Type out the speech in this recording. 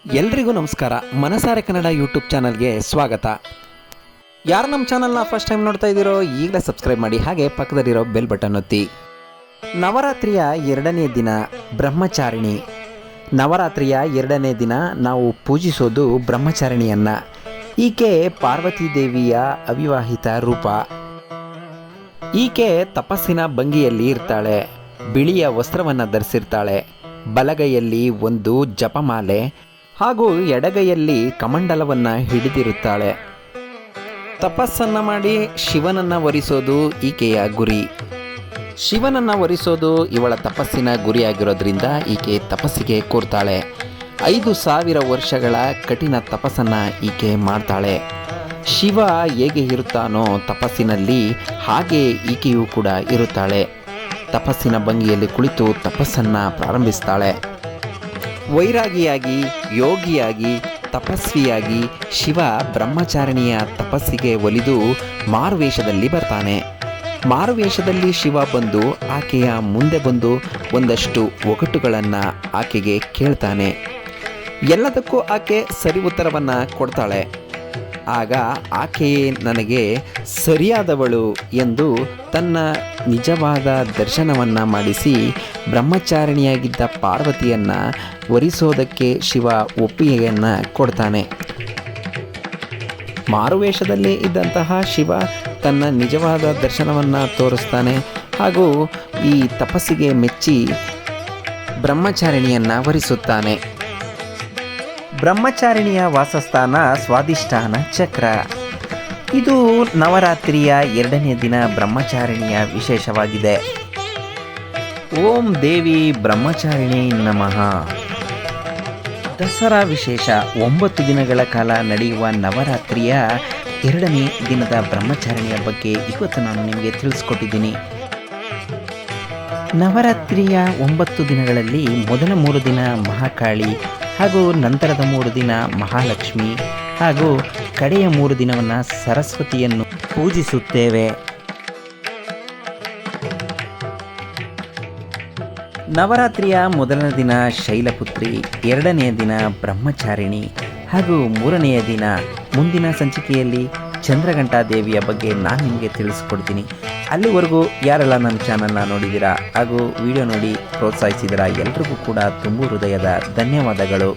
ಎಲ್ರಿಗೂ ನಮಸ್ಕಾರ. ಮನಸಾರೆ ಕನ್ನಡ ಯೂಟ್ಯೂಬ್ ಚಾನಲ್ಗೆ ಸ್ವಾಗತ. ಯಾರು ನಮ್ಮ ಚಾನಲ್ನ ಫಸ್ಟ್ ಟೈಮ್ ನೋಡ್ತಾ ಇದ್ದೀರೋ ಈಗಲೇ ಸಬ್ಸ್ಕ್ರೈಬ್ ಮಾಡಿ, ಹಾಗೆ ಪಕ್ಕದಲ್ಲಿರೋ ಬೆಲ್ ಬಟನ್ ಒತ್ತಿ. ನವರಾತ್ರಿಯ 2ನೇ ದಿನ ಬ್ರಹ್ಮಚಾರಿಣಿ. ನವರಾತ್ರಿಯ 2ನೇ ದಿನ ನಾವು ಪೂಜಿಸೋದು ಬ್ರಹ್ಮಚಾರಿಣಿಯನ್ನು. ಈಕೆ ಪಾರ್ವತಿ ದೇವಿಯ ಅವಿವಾಹಿತ ರೂಪ. ಈಕೆ ತಪಸ್ಸಿನ ಭಂಗಿಯಲ್ಲಿ ಇರ್ತಾಳೆ. ಬಿಳಿಯ ವಸ್ತ್ರವನ್ನು ಧರಿಸಿರ್ತಾಳೆ. ಬಲಗೈಯಲ್ಲಿ ಒಂದು ಜಪಮಾಲೆ ಹಾಗೂ ಎಡಗೈಯಲ್ಲಿ ಕಮಂಡಲವನ್ನು ಹಿಡಿದಿರುತ್ತಾಳೆ. ತಪಸ್ಸನ್ನು ಮಾಡಿ ಶಿವನನ್ನು ವರಿಸೋದು ಈಕೆಯ ಗುರಿ. ಶಿವನನ್ನು ವರಿಸೋದು ಇವಳ ತಪಸ್ಸಿನ ಗುರಿಯಾಗಿರೋದ್ರಿಂದ ಈಕೆ ತಪಸ್ಸಿಗೆ ಕೂರ್ತಾಳೆ. 5,000 ವರ್ಷಗಳ ಕಠಿಣ ತಪಸ್ಸನ್ನು ಈಕೆ ಮಾಡ್ತಾಳೆ. ಶಿವ ಹೇಗೆ ಇರುತ್ತಾನೋ ತಪಸ್ಸಿನಲ್ಲಿ, ಹಾಗೆ ಈಕೆಯೂ ಕೂಡ ಇರುತ್ತಾಳೆ. ತಪಸ್ಸಿನ ಭಂಗಿಯಲ್ಲಿ ಕುಳಿತು ತಪಸ್ಸನ್ನು ಪ್ರಾರಂಭಿಸ್ತಾಳೆ. ವೈರಾಗಿಯಾಗಿ, ಯೋಗಿಯಾಗಿ, ತಪಸ್ವಿಯಾಗಿ ಶಿವ ಬ್ರಹ್ಮಚಾರಿಣಿಯ ತಪಸ್ಸಿಗೆ ಒಲಿದು ಮಾರುವೇಷದಲ್ಲಿ ಬರ್ತಾನೆ. ಮಾರುವೇಷದಲ್ಲಿ ಶಿವ ಬಂದು ಆಕೆಯ ಮುಂದೆ ಬಂದು ಒಂದಷ್ಟು ಒಗಟುಗಳನ್ನು ಆಕೆಗೆ ಕೇಳ್ತಾನೆ. ಎಲ್ಲದಕ್ಕೂ ಆಕೆ ಸರಿ ಉತ್ತರವನ್ನು ಕೊಡ್ತಾಳೆ. ಆಗ ಆಕೆಯೇ ನನಗೆ ಸರಿಯಾದವಳು ಎಂದು ತನ್ನ ನಿಜವಾದ ದರ್ಶನವನ್ನು ಮಾಡಿಸಿ ಬ್ರಹ್ಮಚಾರಿಣಿಯಾಗಿದ್ದ ಪಾರ್ವತಿಯನ್ನು ವರಿಸೋದಕ್ಕೆ ಶಿವ ಒಪ್ಪಿಗೆಯನ್ನು ಕೊಡ್ತಾನೆ. ಮಾರುವೇಷದಲ್ಲಿ ಇದ್ದಂತಹ ಶಿವ ತನ್ನ ನಿಜವಾದ ದರ್ಶನವನ್ನು ತೋರಿಸ್ತಾನೆ ಹಾಗೂ ಈ ತಪಸ್ಸಿಗೆ ಮೆಚ್ಚಿ ಬ್ರಹ್ಮಚಾರಿಣಿಯನ್ನು ವರಿಸುತ್ತಾನೆ. ಬ್ರಹ್ಮಚಾರಿಣಿಯ ವಾಸಸ್ಥಾನ ಸ್ವಾಧಿಷ್ಠಾನ ಚಕ್ರ. ಇದು ನವರಾತ್ರಿಯ 2ನೇ ದಿನ ಬ್ರಹ್ಮಚಾರಿಣಿಯ ವಿಶೇಷವಾಗಿದೆ. ಓಂ ದೇವಿ ಬ್ರಹ್ಮಚಾರಿಣಿ ನಮಃ. ದಸರಾ ವಿಶೇಷ 9 ದಿನಗಳ ಕಾಲ ನಡೆಯುವ ನವರಾತ್ರಿಯ 2ನೇ ದಿನದ ಬ್ರಹ್ಮಚಾರಿಣಿಯ ಬಗ್ಗೆ ಇವತ್ತು ನಾನು ನಿಮಗೆ ತಿಳಿಸ್ಕೊಟ್ಟಿದ್ದೀನಿ. ನವರಾತ್ರಿಯ 9 ದಿನಗಳಲ್ಲಿ ಮೊದಲ 3 ದಿನ ಮಹಾಕಾಳಿ ಹಾಗೂ ನಂತರದ 3 ದಿನ ಮಹಾಲಕ್ಷ್ಮಿ ಹಾಗೂ ಕಡೆಯ 3 ದಿನವನ್ನು ಸರಸ್ವತಿಯನ್ನು ಪೂಜಿಸುತ್ತೇವೆ. ನವರಾತ್ರಿಯ ಮೊದಲನೇ ದಿನ ಶೈಲಪುತ್ರಿ, 2ನೇ ದಿನ ಬ್ರಹ್ಮಚಾರಿಣಿ ಹಾಗೂ 3ನೆಯ ದಿನ ಮುಂದಿನ ಸಂಚಿಕೆಯಲ್ಲಿ ಚಂದ್ರಘಂಟಾ ದೇವಿಯ ಬಗ್ಗೆ ನಾನು ನಿಮಗೆ ತಿಳಿಸ್ಕೊಡ್ತೀನಿ. ಅಲ್ಲಿವರೆಗೂ ಯಾರೆಲ್ಲ ನನ್ನ ಚಾನಲ್ನ ನೋಡಿದ್ದೀರಾ ಹಾಗೂ ವಿಡಿಯೋ ನೋಡಿ ಪ್ರೋತ್ಸಾಹಿಸಿದ್ದೀರಾ, ಎಲ್ರಿಗೂ ಕೂಡ ತುಂಬು ಹೃದಯದ ಧನ್ಯವಾದಗಳು.